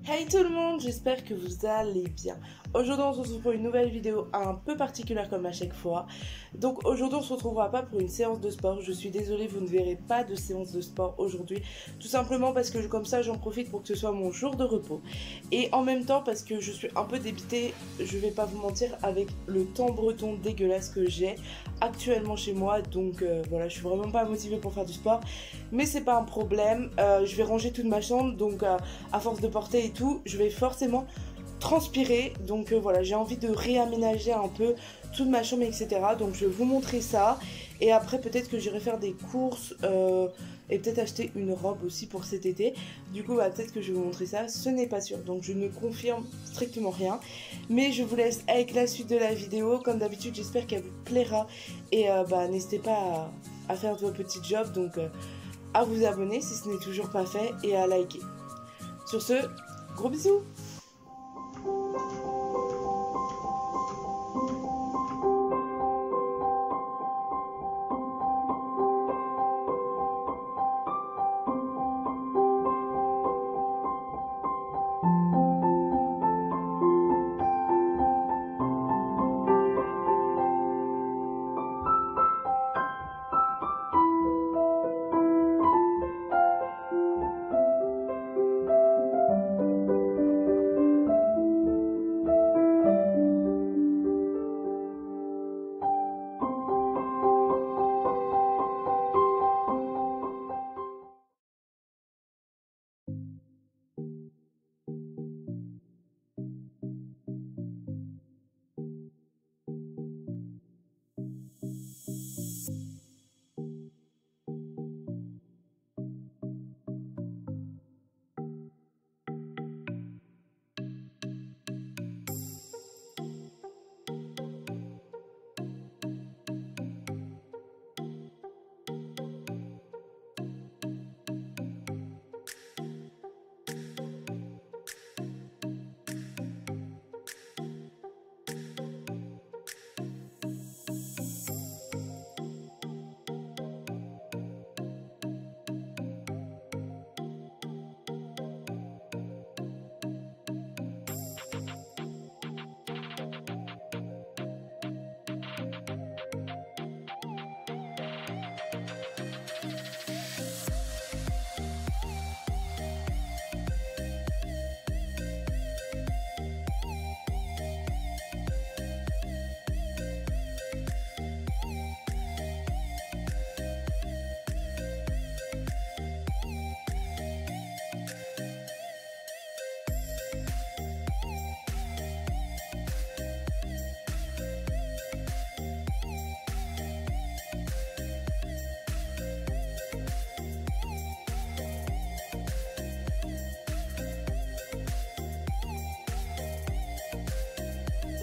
Hey tout le monde, j'espère que vous allez bien. Aujourd'hui on se retrouve pour une nouvelle vidéo un peu particulière comme à chaque fois. Donc aujourd'hui on se retrouvera pas pour une séance de sport. Je suis désolée, vous ne verrez pas de séance de sport aujourd'hui. Tout simplement parce que comme ça j'en profite pour que ce soit mon jour de repos. Et en même temps parce que je suis un peu débitée, je vais pas vous mentir, avec le temps breton dégueulasse que j'ai actuellement chez moi. Donc voilà, je suis vraiment pas motivée pour faire du sport. Mais c'est pas un problème, je vais ranger toute ma chambre. Donc à force de porter et tout, je vais forcément transpirer. Donc voilà, j'ai envie de réaménager un peu toute ma chambre, etc. Donc je vais vous montrer ça. Et après peut-être que j'irai faire des courses et peut-être acheter une robe aussi pour cet été. Du coup peut-être que je vais vous montrer ça, ce n'est pas sûr. Donc je ne confirme strictement rien. Mais je vous laisse avec la suite de la vidéo. Comme d'habitude j'espère qu'elle vous plaira. Et n'hésitez pas à faire vos petits jobs. Donc à vous abonner si ce n'est toujours pas fait et à liker. Sur ce, gros bisous!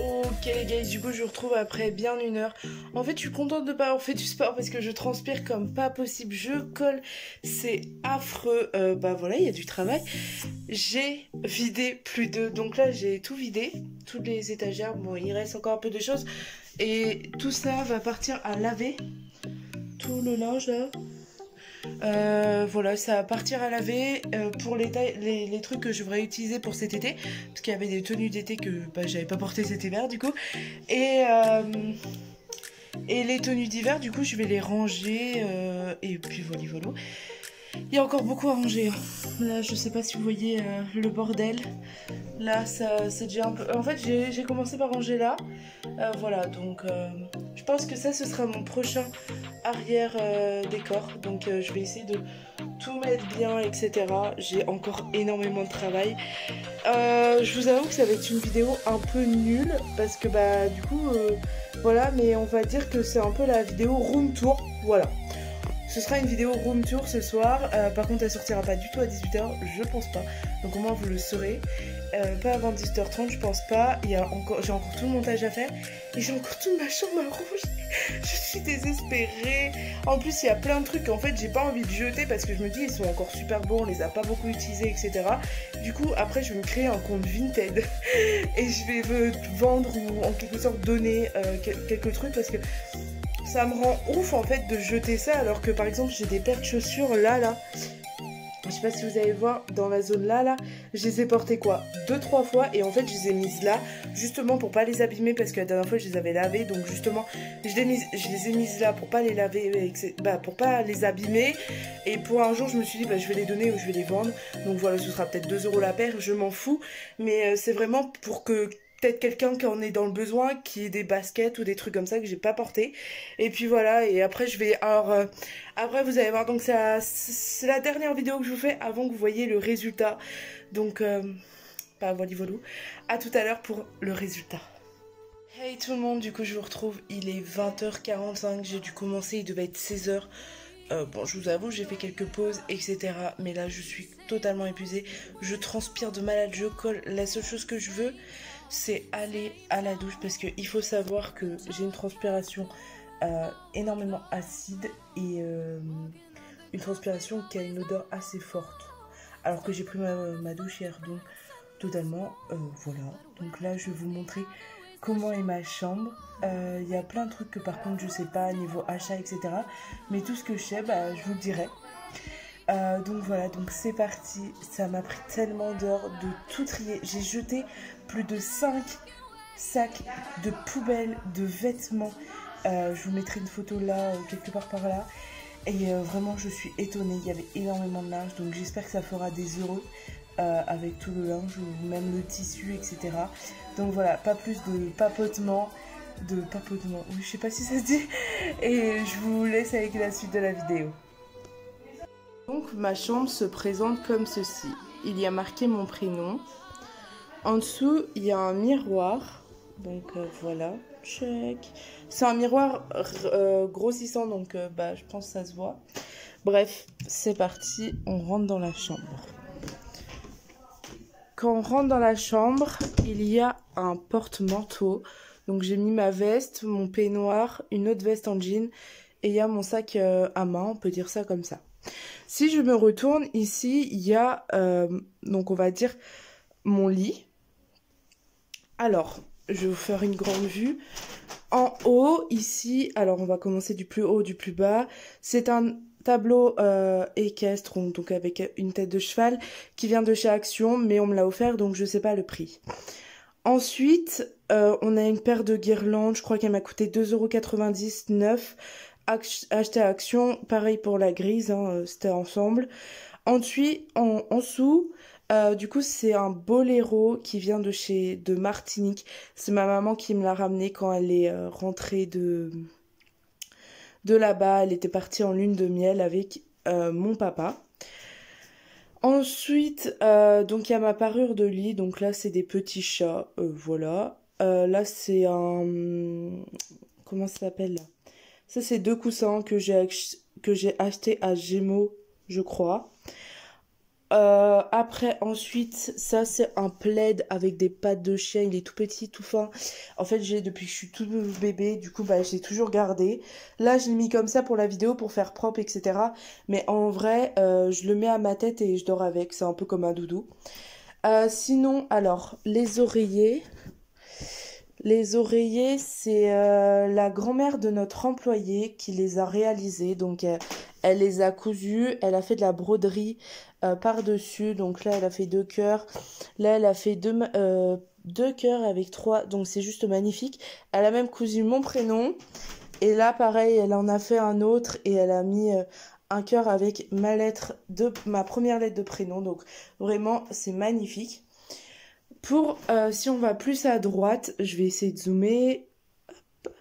Ok les gars, du coup je vous retrouve après bien une heure. En fait je suis contente de pas avoir fait du sport parce que je transpire comme pas possible. Je colle, c'est affreux. Voilà, il y a du travail. J'ai vidé plus de... Donc là j'ai tout vidé, toutes les étagères. Bon, il reste encore un peu de choses. Et tout ça va partir à laver. Tout le linge là. Voilà, ça va partir à laver pour les trucs que je voudrais utiliser pour cet été, parce qu'il y avait des tenues d'été que j'avais pas porté cet hiver du coup, et les tenues d'hiver du coup je vais les ranger et puis voilà. Il y a encore beaucoup à ranger hein. Là je sais pas si vous voyez le bordel là, ça c'est déjà un peu... En fait j'ai commencé par ranger là, voilà, donc je pense que ça ce sera mon prochain arrière décor. Donc je vais essayer de tout mettre bien, etc. J'ai encore énormément de travail. Je vous avoue que ça va être une vidéo un peu nulle parce que du coup voilà, mais on va dire que c'est un peu la vidéo room tour. Voilà, ce sera une vidéo room tour ce soir. Par contre elle sortira pas du tout à 18h, je pense pas. Donc au moins vous le saurez. Pas avant 18h30 je pense pas. J'ai encore tout le montage à faire. Et j'ai encore toute ma chambre à ranger. Je suis désespérée. En plus il y a plein de trucs en fait j'ai pas envie de jeter parce que je me dis ils sont encore super beaux, on les a pas beaucoup utilisés, etc. Du coup après je vais me créer un compte Vinted. Et je vais vendre ou en quelque sorte donner quelques trucs parce que ça me rend ouf en fait de jeter ça alors que par exemple j'ai des paires de chaussures là je sais pas si vous allez voir, dans la zone là, je les ai portées quoi 2-3 fois et en fait je les ai mises là, justement pour pas les abîmer parce que la dernière fois je les avais lavées, donc justement je les ai mises là pour pas les laver, pour pas les abîmer, et pour un jour je me suis dit je vais les donner ou je vais les vendre, donc voilà, ce sera peut-être 2 € la paire, je m'en fous, mais c'est vraiment pour que peut-être quelqu'un qui en est dans le besoin, qui ait des baskets ou des trucs comme ça que j'ai pas porté. Et puis voilà, et après je vais... Alors, après vous allez voir, donc c'est la dernière vidéo que je vous fais avant que vous voyez le résultat. Donc, voilà, voilà. À tout à l'heure pour le résultat. Hey tout le monde, du coup je vous retrouve, il est 20h45, j'ai dû commencer, il devait être 16h. Bon, je vous avoue, j'ai fait quelques pauses, etc. Mais là, je suis totalement épuisée. Je transpire de malade, je colle. La seule chose que je veux, c'est aller à la douche. Parce qu'il faut savoir que j'ai une transpiration énormément acide. Et une transpiration qui a une odeur assez forte. Alors que j'ai pris ma douche hier, donc totalement, voilà. Donc là, je vais vous montrer comment est ma chambre. Y a plein de trucs que par contre je sais pas niveau achat, etc. Mais tout ce que je sais, je vous le dirai. Donc voilà, donc c'est parti. Ça m'a pris tellement d'heures de tout trier. J'ai jeté plus de 5 sacs de poubelles, de vêtements. Je vous mettrai une photo là, quelque part par là. Et vraiment je suis étonnée, il y avait énormément de linge. Donc j'espère que ça fera des heureux. Avec tout le linge ou même le tissu, etc. Donc voilà, pas plus de papotement, oui, je sais pas si ça se dit, et je vous laisse avec la suite de la vidéo. Donc ma chambre se présente comme ceci. Il y a marqué mon prénom. En dessous, il y a un miroir. Donc voilà, check. C'est un miroir grossissant, donc je pense que ça se voit. Bref, c'est parti, on rentre dans la chambre. Quand on rentre dans la chambre, il y a un porte-manteau. Donc j'ai mis ma veste, mon peignoir, une autre veste en jean. Et il y a mon sac à main, on peut dire ça comme ça. Si je me retourne, ici, il y a, donc on va dire, mon lit. Alors, je vais vous faire une grande vue. En haut, ici, alors on va commencer du plus haut, du plus bas. C'est un tableau équestre, donc avec une tête de cheval, qui vient de chez Action, mais on me l'a offert, donc je sais pas le prix. Ensuite, on a une paire de guirlandes, je crois qu'elle m'a coûté 2,99 €, acheté à Action, pareil pour la grise, hein, c'était ensemble. Ensuite, en dessous, du coup, c'est un boléro qui vient de Martinique. C'est ma maman qui me l'a ramené quand elle est rentrée de là-bas. Elle était partie en lune de miel avec mon papa. Ensuite, donc il y a ma parure de lit. Donc là, c'est des petits chats. Voilà. Là, c'est un... Comment ça s'appelle là? Ça, c'est 2 coussins que j'ai acheté à Gémeaux, je crois. Après, ensuite, ça c'est un plaid avec des pattes de chien, il est tout petit, tout fin. En fait, depuis que je suis tout bébé, du coup, j'ai toujours gardé. Là, je l'ai mis comme ça pour la vidéo, pour faire propre, etc. Mais en vrai, je le mets à ma tête et je dors avec, c'est un peu comme un doudou. Sinon, alors, les oreillers. Les oreillers, c'est la grand-mère de notre employée qui les a réalisés. Donc, elle les a cousus, elle a fait de la broderie par-dessus. Donc là, elle a fait 2 cœurs. Là, elle a fait 2 cœurs avec 3. Donc, c'est juste magnifique. Elle a même cousu mon prénom. Et là, pareil, elle en a fait un autre et elle a mis un cœur avec ma première lettre de prénom. Donc, vraiment, c'est magnifique. Si on va plus à droite, je vais essayer de zoomer. Hop.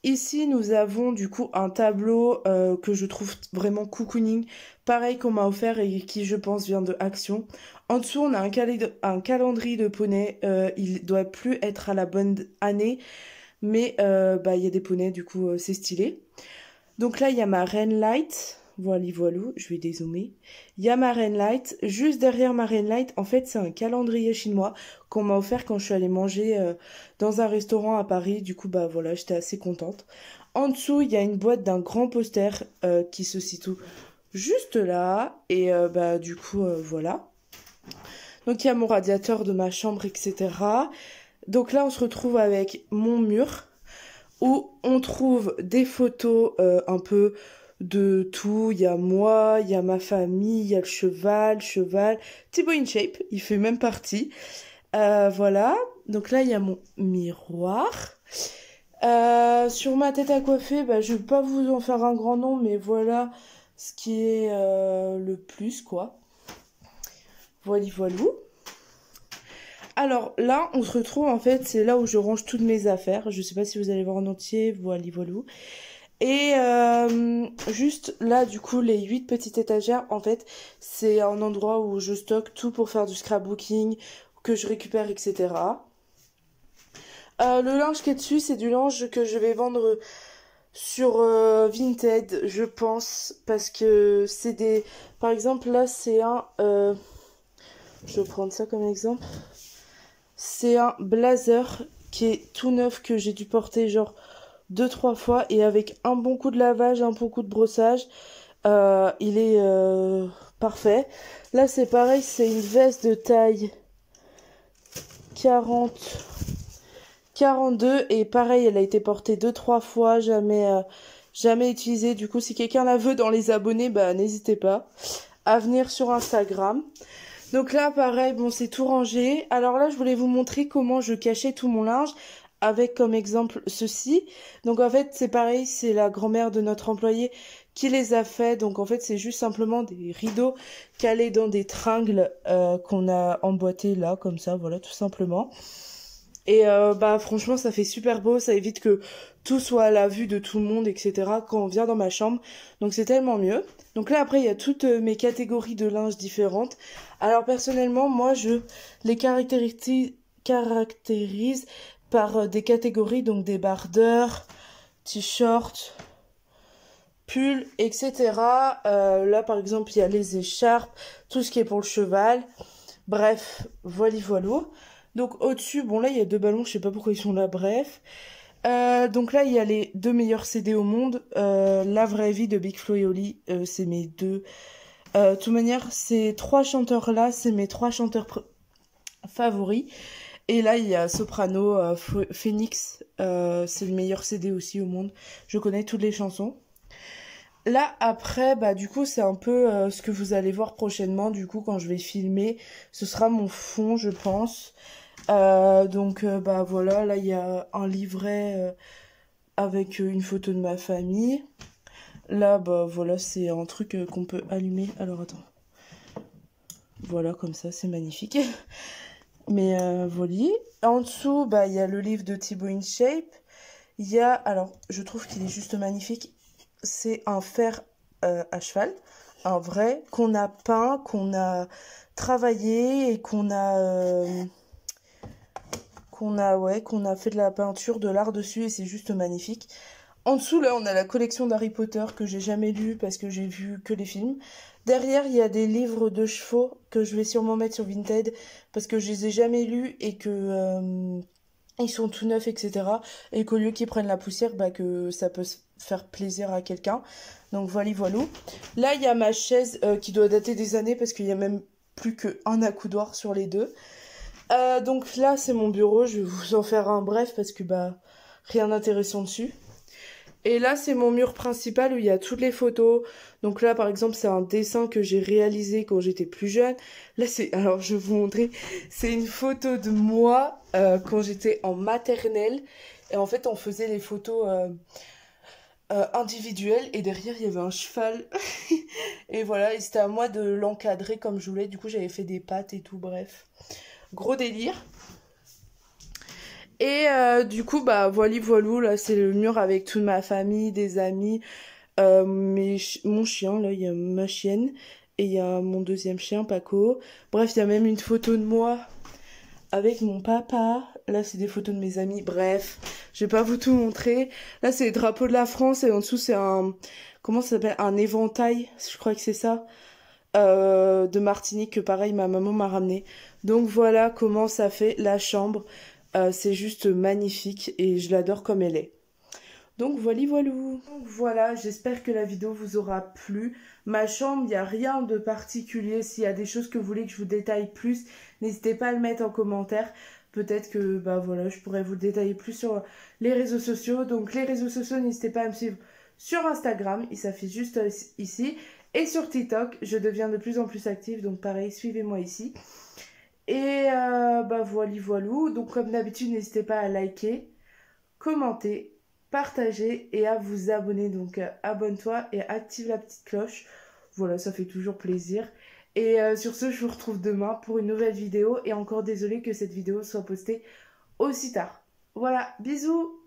Ici, nous avons du coup un tableau que je trouve vraiment cocooning. Pareil qu'on m'a offert et qui, je pense, vient de Action. En dessous, on a un calendrier de poney. Il doit plus être à la bonne année. Mais il y a des poneys, du coup, c'est stylé. Donc là, il y a ma Reine Light. Voilà, je vais dézoomer. Il y a ma Reine Light. Juste derrière ma Reine Light, en fait, c'est un calendrier chinois qu'on m'a offert quand je suis allée manger dans un restaurant à Paris. Du coup, voilà, j'étais assez contente. En dessous, il y a une boîte d'un grand poster qui se situe juste là. Et du coup, voilà. Donc, il y a mon radiateur de ma chambre, etc. Donc là, on se retrouve avec mon mur où on trouve des photos un peu de tout. Il y a moi, il y a ma famille, il y a le cheval. Thibaut InShape, il fait même partie. Voilà. Donc là, il y a mon miroir. Sur ma tête à coiffer, bah, je vais pas vous en faire un grand nom, mais voilà ce qui est le plus, quoi. Voilou. Alors là, on se retrouve en fait, c'est là où je range toutes mes affaires. Je sais pas si vous allez voir en entier, voilou. Et juste là, du coup, les 8 petites étagères, en fait, c'est un endroit où je stocke tout pour faire du scrapbooking, que je récupère, etc. Le linge qui est dessus, c'est du linge que je vais vendre sur Vinted, je pense, parce que c'est des... Par exemple, là, c'est un... je vais prendre ça comme exemple. C'est un blazer qui est tout neuf, que j'ai dû porter genre 2-3 fois, et avec un bon coup de lavage, un bon coup de brossage, il est parfait. Là, c'est pareil, c'est une veste de taille 42, et pareil, elle a été portée 2-3 fois, jamais utilisée. Du coup, si quelqu'un la veut dans les abonnés, bah n'hésitez pas à venir sur Instagram. Donc là, pareil, bon, c'est tout rangé. Alors là, je voulais vous montrer comment je cachais tout mon linge, avec comme exemple ceci. Donc en fait, c'est pareil, c'est la grand-mère de notre employé qui les a fait. Donc en fait, c'est juste simplement des rideaux calés dans des tringles qu'on a emboîtés là, comme ça, voilà, tout simplement. Et bah franchement, ça fait super beau, ça évite que tout soit à la vue de tout le monde, etc. quand on vient dans ma chambre. Donc c'est tellement mieux. Donc là, après, il y a toutes mes catégories de linge différentes. Alors personnellement, moi, je les caractérise par des catégories, donc des bardeurs, t-shirts, pulls, etc. Là, par exemple, il y a les écharpes, tout ce qui est pour le cheval. Bref, voilou. Donc au-dessus, bon là, il y a 2 ballons, je sais pas pourquoi ils sont là, bref. Donc là, il y a les 2 meilleurs CD au monde. La vraie vie de Big Flo et Oli, c'est mes 2. De toute manière, ces 3 chanteurs-là, c'est mes 3 chanteurs favoris. Et là, il y a Soprano, Phoenix, c'est le meilleur CD aussi au monde. Je connais toutes les chansons. Là, après, bah du coup, c'est un peu ce que vous allez voir prochainement. Du coup, quand je vais filmer, ce sera mon fond, je pense. Donc, bah voilà, là, il y a un livret avec une photo de ma famille. Là, bah voilà, c'est un truc qu'on peut allumer. Alors, attends. Voilà, comme ça, c'est magnifique. Mais voilà. En dessous, bah, il y a le livre de Thibaut InShape. Il y a, alors, je trouve qu'il est juste magnifique. C'est un fer à cheval, un vrai, qu'on a peint, qu'on a travaillé et qu'on a fait de la peinture, de l'art dessus, et c'est juste magnifique. En dessous, là, on a la collection d'Harry Potter que j'ai jamais lu parce que j'ai vu que les films. Derrière, il y a des livres de chevaux que je vais sûrement mettre sur Vinted parce que je les ai jamais lus et que ils sont tout neufs, etc. Et qu'au lieu qu'ils prennent la poussière, bah que ça peut faire plaisir à quelqu'un. Donc voilà. Là, il y a ma chaise qui doit dater des années parce qu'il y a même plus qu'un accoudoir sur les deux. Donc là, c'est mon bureau. Je vais vous en faire un bref parce que bah rien d'intéressant dessus. Et là, c'est mon mur principal où il y a toutes les photos. Donc là, par exemple, c'est un dessin que j'ai réalisé quand j'étais plus jeune. Là, alors je vais vous montrer, c'est une photo de moi quand j'étais en maternelle. Et en fait, on faisait les photos individuelles et derrière, il y avait un cheval. Et voilà, et c'était à moi de l'encadrer comme je voulais. Du coup, j'avais fait des pattes et tout, bref. Gros délire. Et du coup, bah voilou, là c'est le mur avec toute ma famille, des amis, mon chien, là il y a ma chienne, et il y a mon deuxième chien, Paco. Bref, il y a même une photo de moi avec mon papa. Là c'est des photos de mes amis, bref, je vais pas vous tout montrer. Là c'est les drapeaux de la France, et en dessous c'est comment ça s'appelle? Un éventail, je crois que c'est ça. De Martinique, que pareil ma maman m'a ramené. Donc voilà comment ça fait la chambre. C'est juste magnifique et je l'adore comme elle est. Donc voilou. Donc voilà, j'espère que la vidéo vous aura plu. Ma chambre, il n'y a rien de particulier. S'il y a des choses que vous voulez que je vous détaille plus, n'hésitez pas à le mettre en commentaire. Peut-être que bah voilà, je pourrais vous le détailler plus sur les réseaux sociaux. Donc les réseaux sociaux, n'hésitez pas à me suivre Sur Instagram, il s'affiche juste ici. Et sur TikTok, je deviens de plus en plus active, donc pareil, suivez-moi ici. Et bah voilou. Donc comme d'habitude, n'hésitez pas à liker, commenter, partager et à vous abonner. Donc abonne-toi et active la petite cloche. Voilà, ça fait toujours plaisir. Et sur ce, je vous retrouve demain pour une nouvelle vidéo. Et encore désolée que cette vidéo soit postée aussi tard. Voilà, bisous!